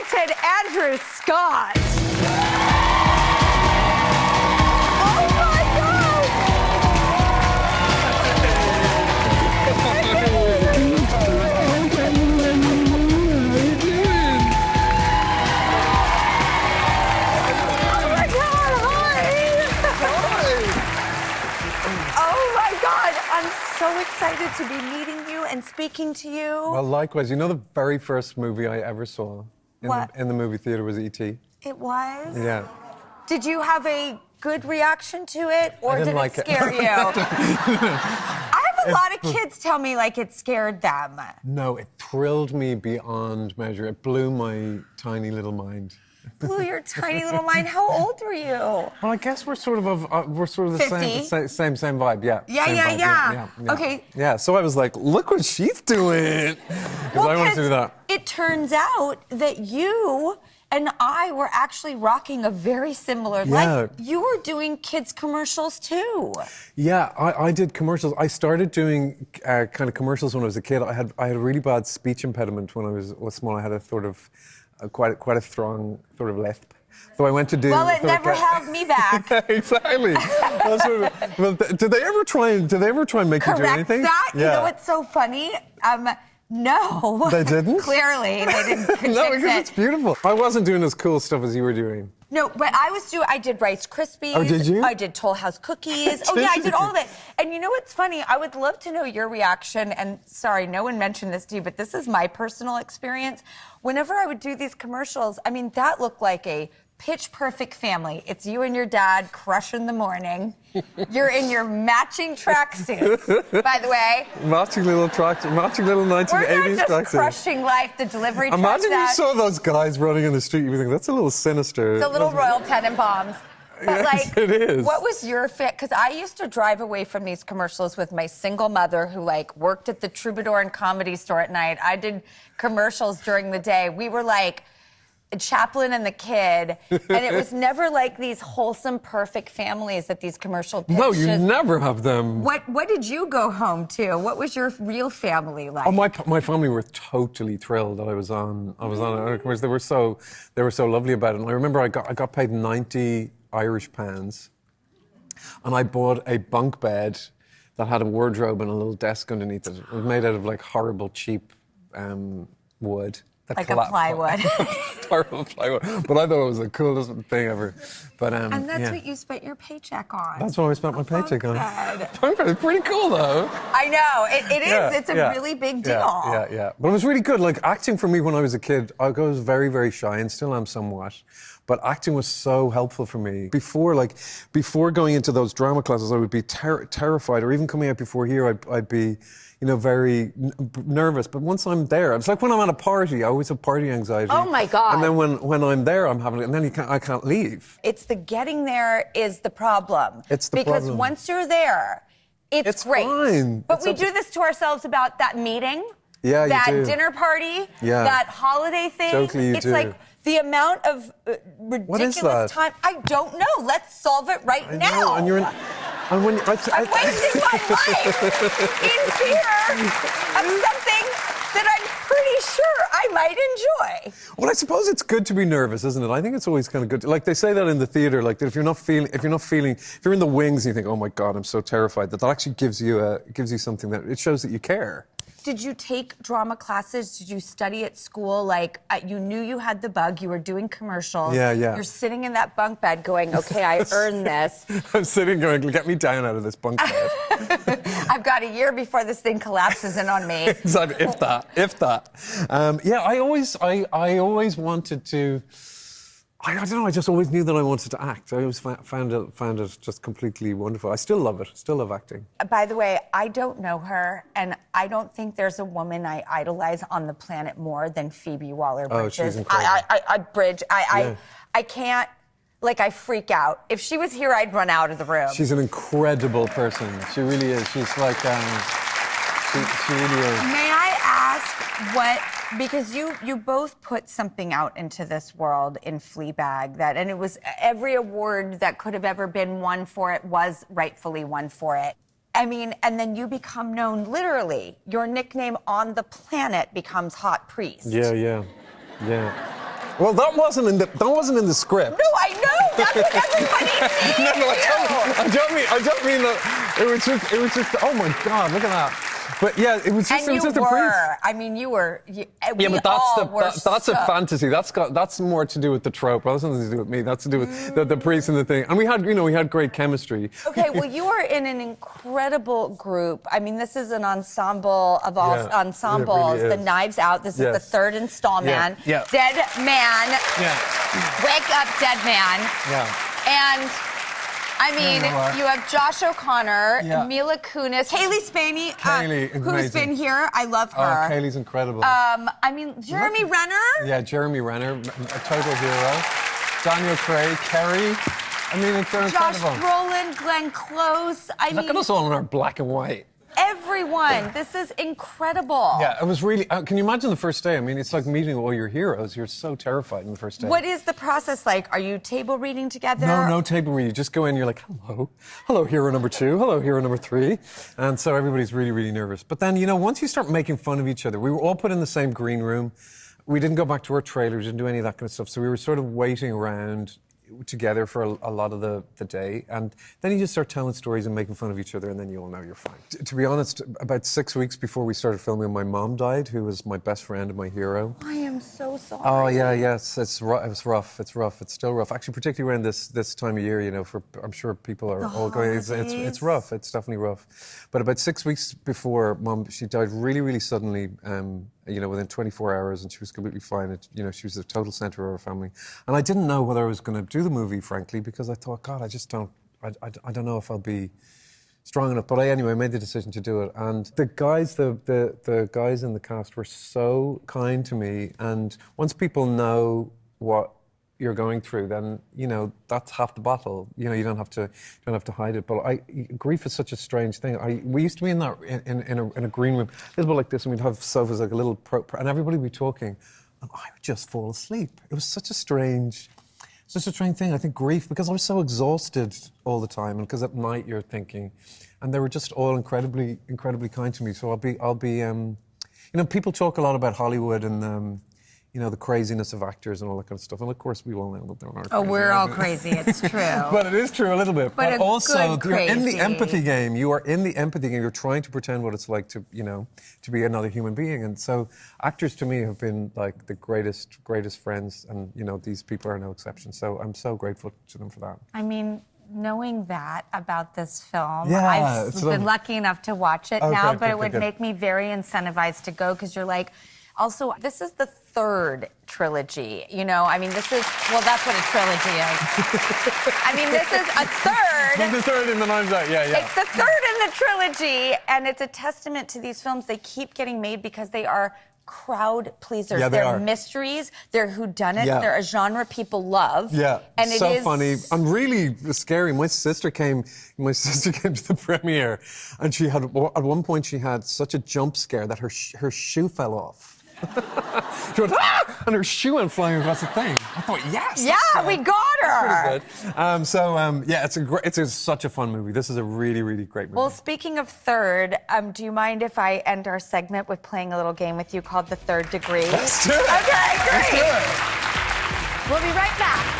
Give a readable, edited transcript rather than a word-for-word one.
talented Andrew Scott. Oh my God! Oh my God, hi! Oh my God, I'm so excited to be meeting you and speaking to you. Well, likewise. You know, the very first movie I ever saw in the movie theater was E.T. It was? Yeah. Did you have a good reaction to it, or did it scare you? I have a lot of kids tell me like it scared them. No, it thrilled me beyond measure. It blew my tiny little mind. Blew your tiny little mind. How old were you? Well, I guess we're sort of the same vibe. Yeah. Yeah. Yeah. Okay. Yeah. So I was like, look what she's doing, because I want to do that. It turns out that you and I were actually rocking a very similar life. You were doing kids commercials too. Yeah, I did commercials. I started doing kind of commercials when I was a kid. I had a really bad speech impediment when I was small. I had a sort of quite a strong sort of lisp. So I went to do. Well, it never held me back. Exactly. Well, did they ever try and make you do anything? That? Yeah. You know what's so funny? No. They didn't? Clearly, they didn't fix No, because it. it's beautiful. I wasn't doing as cool stuff as you were doing. No, but I did Rice Krispies. Oh, did you? I did Toll House cookies. Oh, yeah, I did all of it. And you know what's funny? I would love to know your reaction. And sorry, no one mentioned this to you, but this is my personal experience. Whenever I would do these commercials, I mean, that looked like a pitch perfect family. It's you and your dad crushing the morning. You're in your matching tracksuits, by the way. Matching little 1980s We're not just tracksuits. Crushing life, the delivery trucks. Imagine you saw those guys running in the street. You would think that's a little sinister. The little Royal Tenenbaums. But yes, it is. What was your fit? Because I used to drive away from these commercials with my single mother who worked at the Troubadour and Comedy Store at night. I did commercials during the day. We were like Chaplin and the Kid, and it was never like these wholesome, perfect families that these commercial pitches. No, you never have them. What did you go home to? What was your real family like? Oh, my family were totally thrilled that I was on a commercial. They were so lovely about it. And I remember I got paid 90 Irish pounds, and I bought a bunk bed that had a wardrobe and a little desk underneath it. It was made out of horrible cheap wood. Like a plywood. Horrible plywood. But I thought it was the coolest thing ever. But and that's what you spent your paycheck on. That's what I spent my paycheck on. God. It's pretty cool, though. I know. It is. It's a really big deal. Yeah. But it was really good. Acting for me when I was a kid, I was very, very shy and still am somewhat. But acting was so helpful for me. Before going into those drama classes, I would be terrified, or even coming out before here, I'd be, very nervous. But once I'm there, it's like when I'm at a party, I always have party anxiety. Oh my God. And then when I'm there, I'm having it, and then I can't leave. It's the getting there is the problem. It's the because problem. once you're there, it's great. Fine. But we do this to ourselves about that meeting. Yeah, you that do. Dinner party. Yeah. That holiday thing. Totally, you it's do. like the amount of ridiculous time. I don't know. Let's solve it right now. And you're in. And when I'm wasting my life in fear of something that I'm pretty sure I might enjoy. Well, I suppose it's good to be nervous, isn't it? I think it's always kind of good. They say that in the theater, that if you're in the wings, and you think, oh my God, I'm so terrified, that actually gives you something that it shows that you care. Did you take drama classes? Did you study at school? You knew you had the bug. You were doing commercials. Yeah. You're sitting in that bunk bed going, okay, I earned this. I'm sitting going, get me down out of this bunk bed. I've got a year before this thing collapses in on me. Exactly, if that. I always wanted to. I don't know. I just always knew that I wanted to act. I always found it just completely wonderful. I still love it. Still love acting. By the way, I don't know her, and I don't think there's a woman I idolize on the planet more than Phoebe Waller-Bridge. Oh, she's incredible. I can't. I freak out. If she was here, I'd run out of the room. She's an incredible person. She really is. She's she really is. May I ask what? Because you both put something out into this world in Fleabag and it was every award that could have ever been won for it was rightfully won for it. I mean, and then you become known literally. Your nickname on the planet becomes Hot Priest. Yeah. Well, that wasn't in the script. No, I know. That's what everybody needs. No, I don't mean that. It was just. Oh my God! Look at that. But yeah, it was just. And it was just you a brief. were. I mean, you were. Yeah, But that's a fantasy. That's more to do with the trope. That's nothing to do with me. That's to do with the priest and the thing. And we had great chemistry. Okay, well, you are in an incredible group. I mean, this is an ensemble of all ensembles. Really the Knives Out. This is the third installment. Yeah. Dead Man. Yeah. Wake Up, Dead Man. Yeah. And I mean, you have Josh O'Connor, Mila Kunis, Kaylee Spaney, who's been here. I love her. Oh, Kaylee's incredible. I mean, Jeremy Renner. Yeah, Jeremy Renner, a total hero. Daniel Craig, Kerry. I mean, they're incredible. Josh Brolin, Glenn Close. Look at us all in our black and white. Everyone, this is incredible. Yeah, it was really. Can you imagine the first day? I mean, it's like meeting all your heroes. You're so terrified in the first day. What is the process like? Are you table reading together? No table reading. You just go in. You're like, hello, hero number 2. Hello, hero number 3, and so everybody's really, really nervous. But then, once you start making fun of each other, we were all put in the same green room. We didn't go back to our trailers. Didn't do any of that kind of stuff. So we were sort of waiting around together for a lot of the day, and then you just start telling stories and making fun of each other, and then you all know you're fine. To be honest, about 6 weeks before we started filming, my mom died, who was my best friend and my hero. I am so sorry. Oh yeah, yes, it was rough. It's rough. It's still rough. Actually, particularly around this time of year, I'm sure people are all going. It's rough. It's definitely rough. But about 6 weeks before Mom, she died really, really suddenly. Within 24 hours, and she was completely fine. She was the total center of our family. And I didn't know whether I was going to do the movie, frankly, because I thought, God, I don't know if I'll be strong enough. But I made the decision to do it. And the guys, the guys in the cast were so kind to me. And once people know what you're going through, then that's half the battle. You don't have to hide it. But grief is such a strange thing. We used to be in a green room, a little bit like this, and we'd have sofas like a little, and everybody would be talking, and I would just fall asleep. It was such a strange thing. I think grief, because I was so exhausted all the time, and because at night you're thinking, and they were just all incredibly, incredibly kind to me. So I'll be. People talk a lot about Hollywood and. The craziness of actors and all that kind of stuff. And of course, we all know that they're not crazy. Oh, we're all crazy. It's true. But it is true a little bit. But also, you're in the crazy. empathy game. You are in the empathy game. You're trying to pretend what it's like to be another human being. And so, actors to me have been like the greatest friends. And these people are no exception. So I'm so grateful to them for that. I mean, knowing that about this film, yeah, I've been lucky enough to watch it now, but it would good. make me very incentivized to go, because you're like, also, this is the third trilogy, I mean, this is, well, that's what a trilogy is. I mean, this is a third. It's the third in the Knives Out, yeah. It's the third in the trilogy, and it's a testament to these films. They keep getting made because they are crowd pleasers. Yeah, they're mysteries. They're whodunits. Yeah. They're a genre people love. Yeah, and so it is funny and really scary. My sister came to the premiere, and she had, at one point, she had such a jump scare that her shoe fell off. She went, ah! And her shoe went flying across the thing. I thought, yes. Yeah, we got her. That's pretty good. It's such a fun movie. This is a really, really great movie. Well, speaking of third, do you mind if I end our segment with playing a little game with you called The Third Degree? Let's do it. Okay, great. Let's do it. We'll be right back.